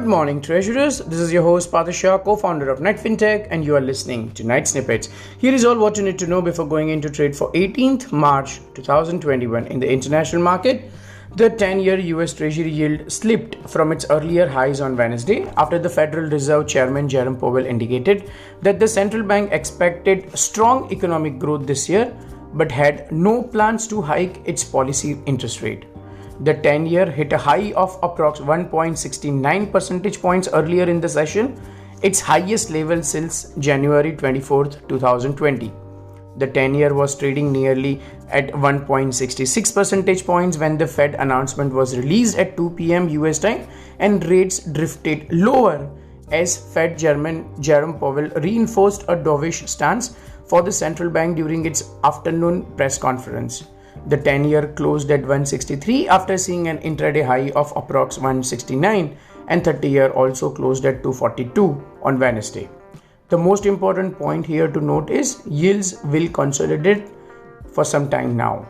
Good morning, treasurers. This is your host, Parthesh Shah, co-founder of Fintech, and you are listening to Night Snippets. Here is all what you need to know before going into trade for 18th March 2021. In the international market, the 10-year US Treasury yield slipped from its earlier highs on Wednesday after the Federal Reserve Chairman Jerome Powell indicated that the central bank expected strong economic growth this year but had no plans to hike its policy interest rate. The 10-year hit a high of approx 1.69 percentage points earlier in the session, its highest level since January 24, 2020. The 10-year was trading nearly at 1.66 percentage points when the Fed announcement was released at 2 p.m. US time, and rates drifted lower as Fed Chairman Jerome Powell reinforced a dovish stance for the central bank during its afternoon press conference. The 10-year closed at 163 after seeing an intraday high of approx 169, and 30-year also closed at 242 on Wednesday. The most important point here to note is yields will consolidate for some time now.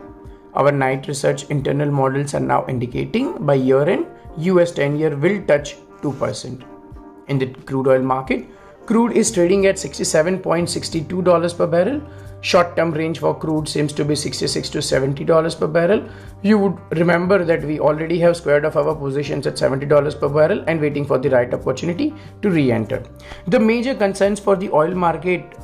Our night research internal models are now indicating by year-end, US 10-year will touch 2%. In the crude oil market, crude is trading at $67.62 per barrel. Short-term range for crude seems to be $66 to $70 per barrel. You would remember that we already have squared off our positions at $70 per barrel and waiting for the right opportunity to re-enter. The major concerns for the oil market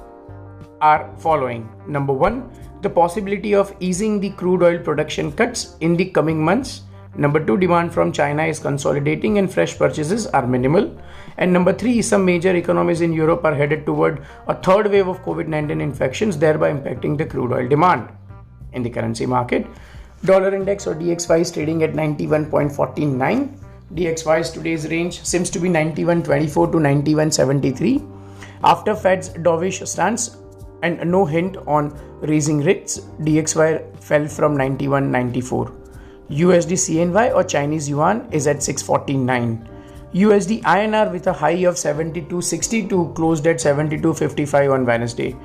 are following. Number one, the possibility of easing the crude oil production cuts in the coming months. Number two, demand from China is consolidating and fresh purchases are minimal. And number three, some major economies in Europe are headed toward a third wave of COVID-19 infections, thereby impacting the crude oil demand. In the currency market, dollar index or DXY is trading at 91.49. DXY's today's range seems to be 91.24 to 91.73. After Fed's dovish stance and no hint on raising rates, DXY fell from 91.94. USD CNY or Chinese Yuan is at 649. USD INR with a high of 72.62 closed at 72.55 on Wednesday.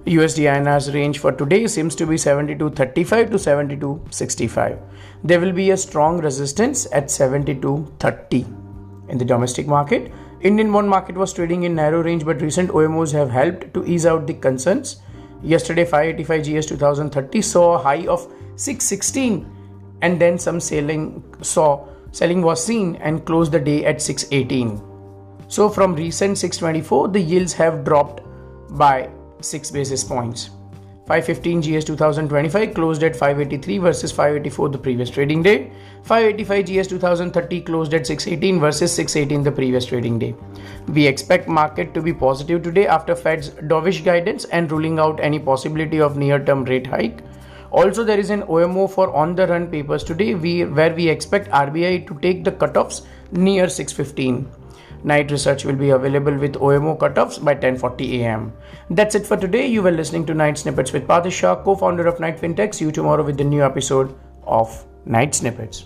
USD INR's range for today seems to be 72.35 to 72.65. There will be a strong resistance at 72.30. In the domestic market, Indian bond market was trading in narrow range, but recent OMOs have helped to ease out the concerns. Yesterday, 585 GS 2030 saw a high of 616. And then some selling was seen and closed the day at 618. So from recent 624, the yields have dropped by 6 basis points. 515 GS 2025 closed at 583 versus 584 the previous trading day. 585 GS 2030 closed at 618 versus 618 the previous trading day. We expect market to be positive today after Fed's dovish guidance and ruling out any possibility of near-term rate hike. Also, there is an OMO for on-the-run papers today where we expect RBI to take the cutoffs near 6:15. Night research will be available with OMO cutoffs by 10:40 a.m. That's it for today. You were listening to Night Snippets with Parthesh Shah, co-founder of Fintech. See you tomorrow with the new episode of Night Snippets.